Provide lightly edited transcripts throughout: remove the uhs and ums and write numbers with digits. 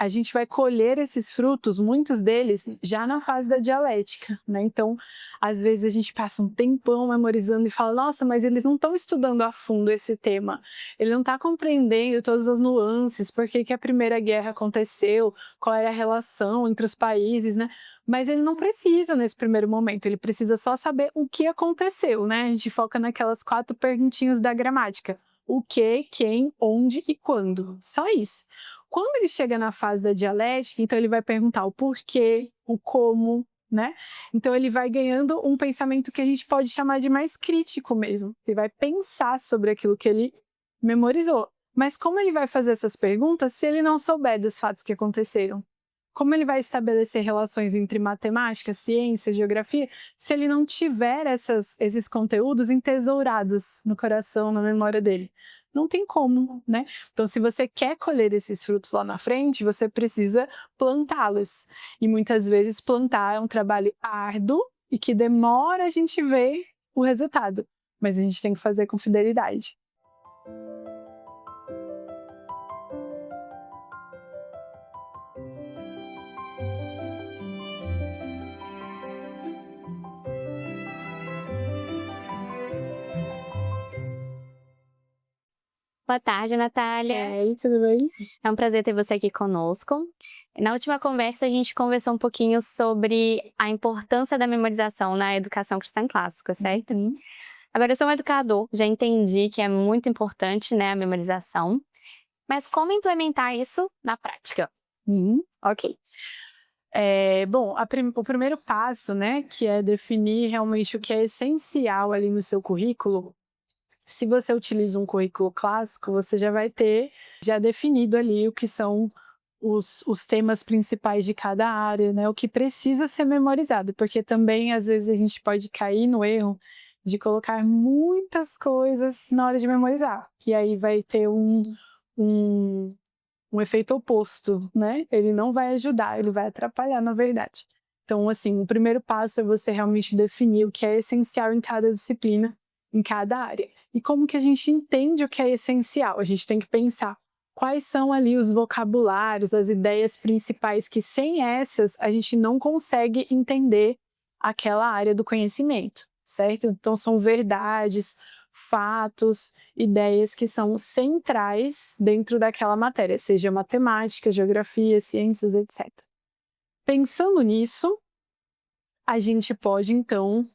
a gente vai colher esses frutos, muitos deles, já na fase da dialética, né? Então, às vezes a gente passa um tempão memorizando e fala, nossa, mas eles não estão estudando a fundo esse tema, ele não está compreendendo todas as nuances, por que que a Primeira Guerra aconteceu, qual era a relação entre os países, né? Mas ele não precisa nesse primeiro momento, ele precisa só saber o que aconteceu, né? A gente foca naquelas 4 perguntinhas da gramática. O que, quem, onde e quando. Só isso. Quando ele chega na fase da dialética, então ele vai perguntar o porquê, o como, né? Então ele vai ganhando um pensamento que a gente pode chamar de mais crítico mesmo. Ele vai pensar sobre aquilo que ele memorizou. Mas como ele vai fazer essas perguntas se ele não souber dos fatos que aconteceram? Como ele vai estabelecer relações entre matemática, ciência, geografia, se ele não tiver esses conteúdos entesourados no coração, na memória dele? Não tem como, né? Então, se você quer colher esses frutos lá na frente, você precisa plantá-los. E muitas vezes plantar é um trabalho árduo e que demora a gente ver o resultado. Mas a gente tem que fazer com fidelidade. Boa tarde, Natália. E aí, tudo bem? É um prazer ter você aqui conosco. Na última conversa, a gente conversou um pouquinho sobre a importância da memorização na educação cristã clássica, certo? Agora, eu sou um educador, já entendi que é muito importante, né, a memorização. Mas como implementar isso na prática? Ok. Bom, o primeiro passo, né, que é definir realmente o que é essencial ali no seu currículo. Se você utiliza um currículo clássico, você já vai ter definido ali o que são os temas principais de cada área, né, o que precisa ser memorizado, porque também às vezes a gente pode cair no erro de colocar muitas coisas na hora de memorizar, e aí vai ter um efeito oposto, né? Ele não vai ajudar, ele vai atrapalhar, na verdade. Então, assim, o primeiro passo é você realmente definir o que é essencial em cada disciplina, em cada área. E como que a gente entende o que é essencial? A gente tem que pensar quais são ali os vocabulários, as ideias principais que sem essas a gente não consegue entender aquela área do conhecimento, certo? Então, são verdades, fatos, ideias que são centrais dentro daquela matéria, seja matemática, geografia, ciências, etc. Pensando nisso, a gente pode, então,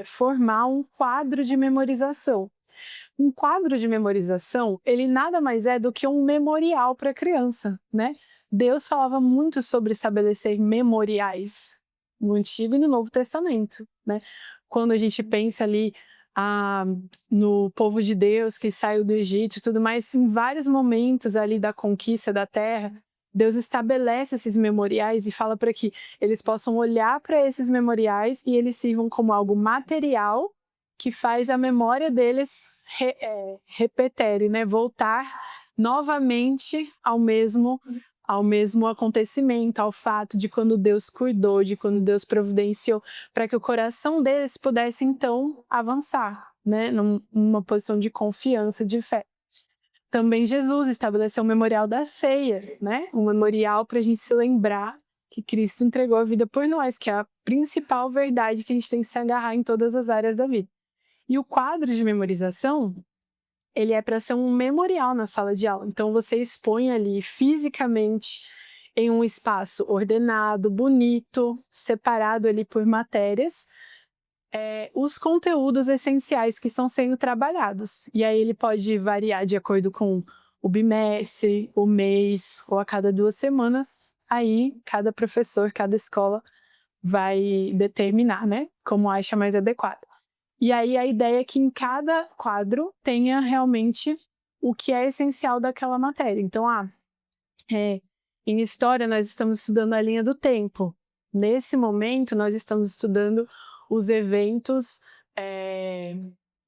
formar um quadro de memorização. Um quadro de memorização, ele nada mais é do que um memorial para a criança, né? Deus falava muito sobre estabelecer memoriais no Antigo e no Novo Testamento, né? Quando a gente pensa ali no povo de Deus que saiu do Egito e tudo mais, em vários momentos ali da conquista da terra, Deus estabelece esses memoriais e fala para que eles possam olhar para esses memoriais e eles sirvam como algo material que faz a memória deles repetir, né? Voltar novamente ao mesmo acontecimento, ao fato de quando Deus cuidou, de quando Deus providenciou, para que o coração deles pudesse então avançar, né? Numa posição de confiança, de fé. Também Jesus estabeleceu o memorial da ceia, né? Um memorial para a gente se lembrar que Cristo entregou a vida por nós, que é a principal verdade que a gente tem que se agarrar em todas as áreas da vida. E o quadro de memorização, ele é para ser um memorial na sala de aula. Então, você expõe ali fisicamente em um espaço ordenado, bonito, separado ali por matérias, os conteúdos essenciais que estão sendo trabalhados. E aí ele pode variar de acordo com o bimestre, o mês, ou a cada 2 semanas. Aí, cada professor, cada escola vai determinar, né, como acha mais adequado. E aí a ideia é que em cada quadro tenha realmente o que é essencial daquela matéria. Então, em história nós estamos estudando a linha do tempo. Nesse momento nós estamos estudando os eventos,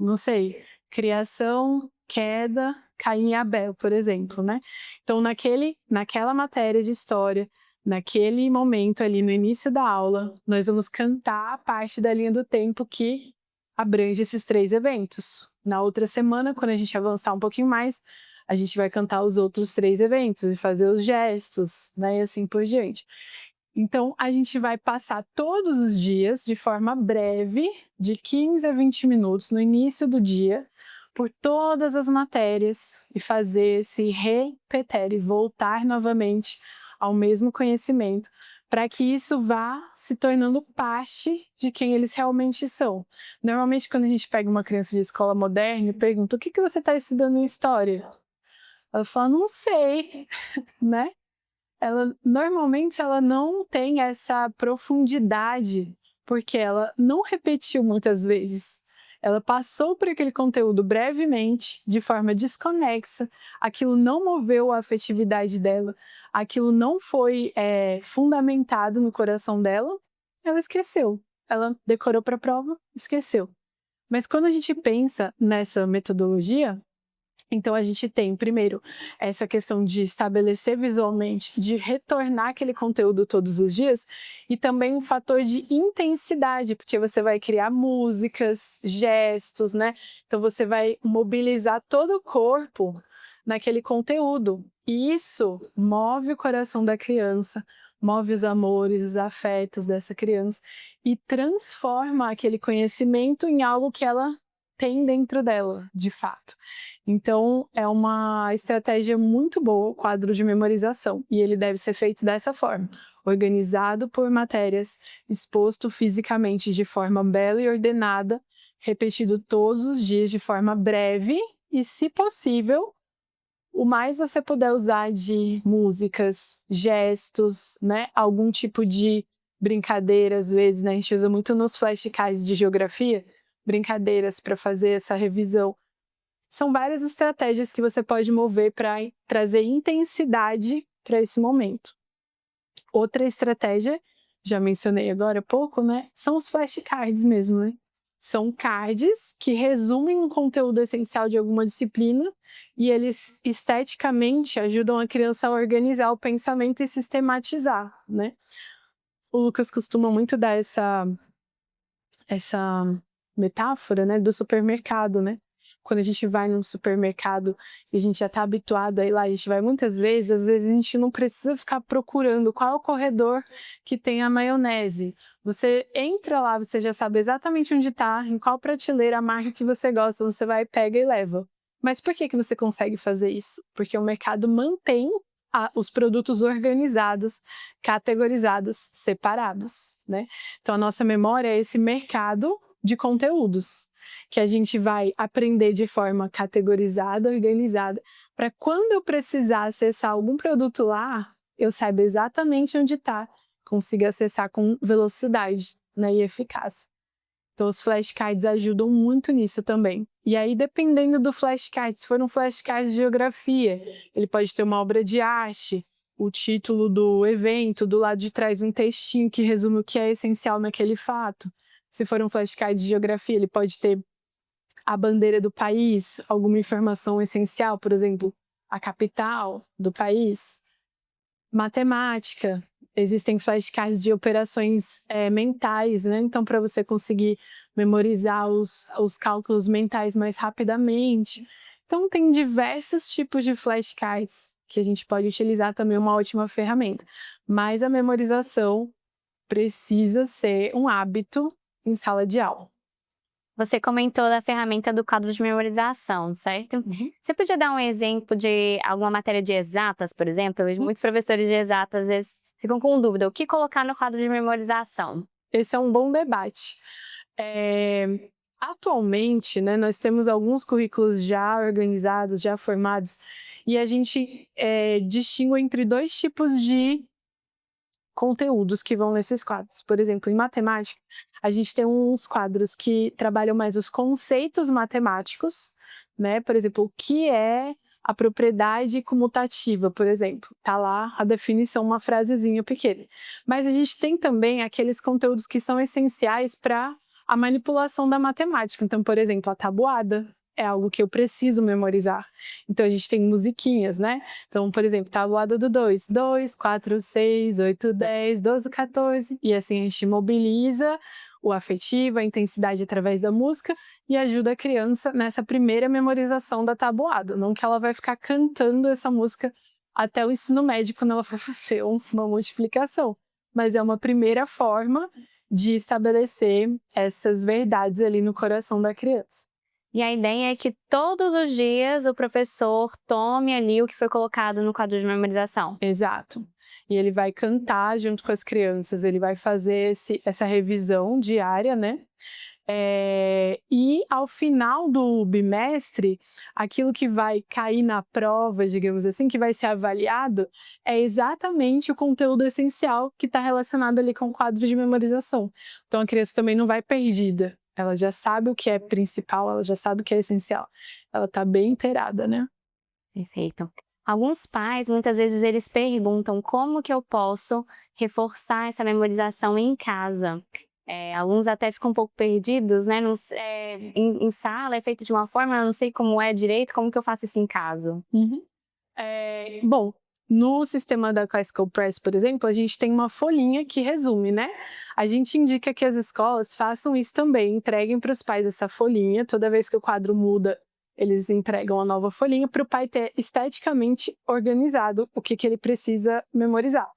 não sei, criação, queda, Caim e Abel, por exemplo, né? Então, naquela matéria de história, naquele momento ali no início da aula, nós vamos cantar a parte da linha do tempo que abrange esses 3 eventos. Na outra semana, quando a gente avançar um pouquinho mais, a gente vai cantar os outros 3 eventos e fazer os gestos, né, e assim por diante. Então, a gente vai passar todos os dias, de forma breve, de 15 a 20 minutos no início do dia, por todas as matérias e fazer esse repetir e voltar novamente ao mesmo conhecimento, para que isso vá se tornando parte de quem eles realmente são. Normalmente, quando a gente pega uma criança de escola moderna e pergunta: o que você está estudando em história? Ela fala: não sei, né? Normalmente ela não tem essa profundidade, porque ela não repetiu muitas vezes. Ela passou por aquele conteúdo brevemente, de forma desconexa, aquilo não moveu a afetividade dela, aquilo não foi fundamentado no coração dela, ela esqueceu. Ela decorou para a prova, esqueceu. Mas quando a gente pensa nessa metodologia, então a gente tem, primeiro, essa questão de estabelecer visualmente, de retornar aquele conteúdo todos os dias, e também um fator de intensidade, porque você vai criar músicas, gestos, né? Então você vai mobilizar todo o corpo naquele conteúdo. E isso move o coração da criança, move os amores, os afetos dessa criança e transforma aquele conhecimento em algo que ela tem dentro dela, de fato. Então, é uma estratégia muito boa, o quadro de memorização, e ele deve ser feito dessa forma: organizado por matérias, exposto fisicamente de forma bela e ordenada, repetido todos os dias de forma breve e, se possível, o mais você puder usar de músicas, gestos, né, algum tipo de brincadeira, às vezes, né, a gente usa muito nos flashcards de geografia, brincadeiras para fazer essa revisão. São várias estratégias que você pode mover para trazer intensidade para esse momento. Outra estratégia, já mencionei agora há pouco, né, são os flashcards mesmo, né? São cards que resumem um conteúdo essencial de alguma disciplina e eles esteticamente ajudam a criança a organizar o pensamento e sistematizar, né? O Lucas costuma muito dar essa metáfora, né, do supermercado, né? Quando a gente vai num supermercado e a gente já está habituado a ir lá, a gente vai muitas vezes, às vezes a gente não precisa ficar procurando qual é o corredor que tem a maionese. Você entra lá, você já sabe exatamente onde está, em qual prateleira, a marca que você gosta, você vai, pega e leva. Mas por que você consegue fazer isso? Porque o mercado mantém os produtos organizados, categorizados, separados, né? Então a nossa memória é esse mercado de conteúdos, que a gente vai aprender de forma categorizada, organizada, para quando eu precisar acessar algum produto lá, eu saiba exatamente onde está, consiga acessar com velocidade, né, e eficácia. Então os flashcards ajudam muito nisso também. E aí, dependendo do flashcard, se for um flashcard de geografia, ele pode ter uma obra de arte, o título do evento, do lado de trás um textinho que resume o que é essencial naquele fato. Se for um flashcard de geografia, ele pode ter a bandeira do país, alguma informação essencial, por exemplo, a capital do país. Matemática, existem flashcards de operações mentais, né? Então, para você conseguir memorizar os cálculos mentais mais rapidamente. Então, tem diversos tipos de flashcards que a gente pode utilizar, também uma ótima ferramenta. Mas a memorização precisa ser um hábito em sala de aula. Você comentou da ferramenta do quadro de memorização, certo? Você podia dar um exemplo de alguma matéria de exatas, por exemplo? Eu vejo muitos professores de exatas, às vezes, ficam com dúvida. O que colocar no quadro de memorização? Esse é um bom debate. Atualmente, né, nós temos alguns currículos já organizados, já formados, e a gente distingue entre 2 tipos de conteúdos que vão nesses quadros. Por exemplo, em matemática, a gente tem uns quadros que trabalham mais os conceitos matemáticos, né? Por exemplo, o que é a propriedade comutativa, por exemplo. Tá lá a definição, uma frasezinha pequena. Mas a gente tem também aqueles conteúdos que são essenciais para a manipulação da matemática. Então, por exemplo, a tabuada é algo que eu preciso memorizar. Então, a gente tem musiquinhas, né? Então, por exemplo, tabuada do 2. 2, 4, 6, 8, 10, 12, 14. E assim a gente mobiliza o afetivo, a intensidade através da música e ajuda a criança nessa primeira memorização da tabuada. Não que ela vai ficar cantando essa música até o ensino médio quando ela for fazer uma multiplicação, mas é uma primeira forma de estabelecer essas verdades ali no coração da criança. E a ideia é que todos os dias o professor tome ali o que foi colocado no quadro de memorização. Exato. E ele vai cantar junto com as crianças, ele vai fazer essa revisão diária, né? E ao final do bimestre, aquilo que vai cair na prova, digamos assim, que vai ser avaliado, é exatamente o conteúdo essencial que está relacionado ali com o quadro de memorização. Então a criança também não vai perdida, ela já sabe o que é principal, ela já sabe o que é essencial. Ela está bem inteirada, né? Perfeito. Alguns pais, muitas vezes, eles perguntam como que eu posso reforçar essa memorização em casa. Alunos até ficam um pouco perdidos, né? Em sala é feito de uma forma, eu não sei como é direito, como que eu faço isso em casa? Bom, no sistema da Classical Press, por exemplo, a gente tem uma folhinha que resume, né? A gente indica que as escolas façam isso também, entreguem para os pais essa folhinha, toda vez que o quadro muda, eles entregam a nova folhinha para o pai ter esteticamente organizado o que ele precisa memorizar.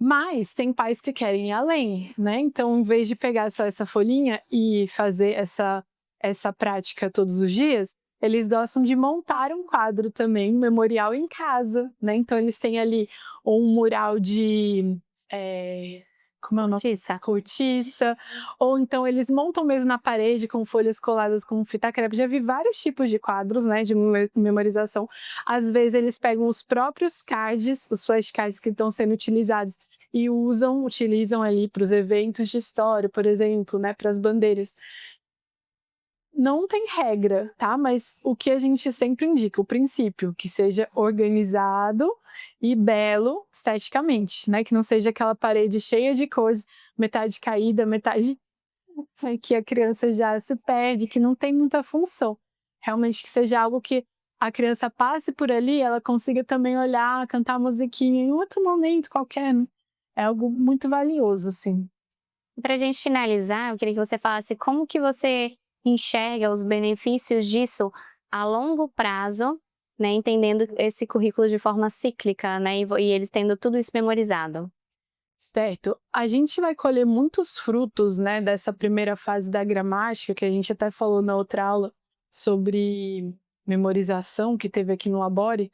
Mas tem pais que querem ir além, né? Então, em vez de pegar só essa folhinha e fazer essa prática todos os dias, eles gostam de montar um quadro também, um memorial em casa, né? Então, eles têm ali um mural de... como é o nome? Cortiça. Ou então eles montam mesmo na parede com folhas coladas com fita crepe. Já vi vários tipos de quadros, né, de memorização. Às vezes eles pegam os próprios cards, os flashcards que estão sendo utilizados e utilizam ali para os eventos de história, por exemplo, né, para as bandeiras. Não tem regra, tá? Mas o que a gente sempre indica, o princípio, que seja organizado e belo esteticamente, né? Que não seja aquela parede cheia de coisas, metade caída, metade que a criança já se perde, que não tem muita função. Realmente que seja algo que a criança passe por ali, ela consiga também olhar, cantar musiquinha em outro momento qualquer, né? É algo muito valioso, assim. Para a gente finalizar, eu queria que você falasse como que você enxerga os benefícios disso a longo prazo, né, entendendo esse currículo de forma cíclica, né, e eles tendo tudo isso memorizado. Certo. A gente vai colher muitos frutos, né, dessa primeira fase da gramática, que a gente até falou na outra aula sobre memorização que teve aqui no Labore.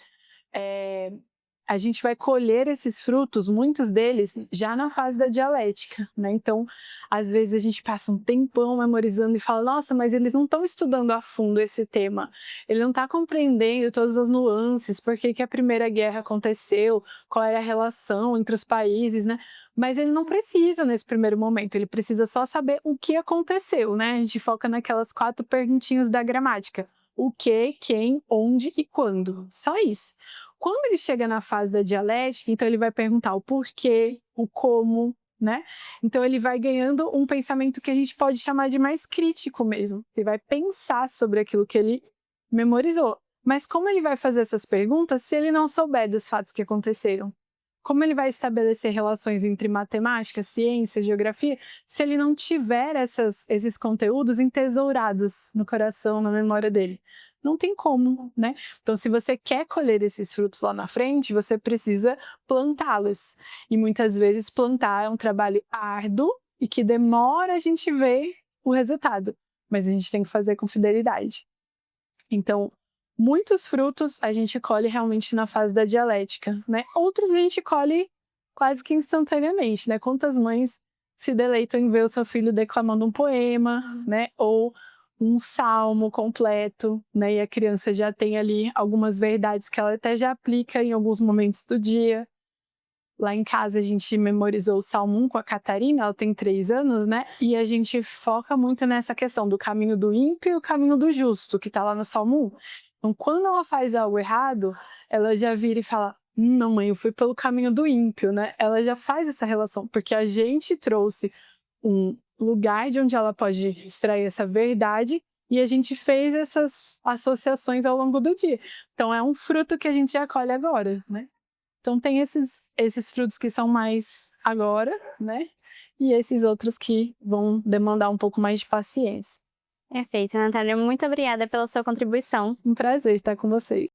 A gente vai colher esses frutos, muitos deles, já na fase da dialética, né? Então, às vezes a gente passa um tempão memorizando e fala, nossa, mas eles não estão estudando a fundo esse tema, ele não está compreendendo todas as nuances, por que a Primeira Guerra aconteceu, qual era a relação entre os países, né? Mas ele não precisa nesse primeiro momento, ele precisa só saber o que aconteceu, né? A gente foca naquelas 4 perguntinhas da gramática. O que, quem, onde e quando. Só isso. Quando ele chega na fase da dialética, então ele vai perguntar o porquê, o como, né? Então ele vai ganhando um pensamento que a gente pode chamar de mais crítico mesmo. Ele vai pensar sobre aquilo que ele memorizou. Mas como ele vai fazer essas perguntas se ele não souber dos fatos que aconteceram? Como ele vai estabelecer relações entre matemática, ciência, geografia, se ele não tiver esses conteúdos entesourados no coração, na memória dele? Não tem como, né? Então, se você quer colher esses frutos lá na frente, você precisa plantá-los. E muitas vezes plantar é um trabalho árduo e que demora a gente ver o resultado, mas a gente tem que fazer com fidelidade. Então, muitos frutos a gente colhe realmente na fase da dialética, né? Outros a gente colhe quase que instantaneamente, né? Quantas mães se deleitam em ver o seu filho declamando um poema, né? Ou um salmo completo, né? E a criança já tem ali algumas verdades que ela até já aplica em alguns momentos do dia. Lá em casa a gente memorizou o Salmo 1 com a Catarina, ela tem 3 anos, né? E a gente foca muito nessa questão do caminho do ímpio e o caminho do justo, que tá lá no Salmo 1. Então, quando ela faz algo errado, ela já vira e fala, não, mãe, eu fui pelo caminho do ímpio, né? Ela já faz essa relação, porque a gente trouxe um lugar de onde ela pode extrair essa verdade e a gente fez essas associações ao longo do dia. Então, é um fruto que a gente já colhe agora, né? Então tem esses frutos que são mais agora, né? e esses outros que vão demandar um pouco mais de paciência. Perfeito, Natália. Muito obrigada pela sua contribuição. Um prazer estar com vocês.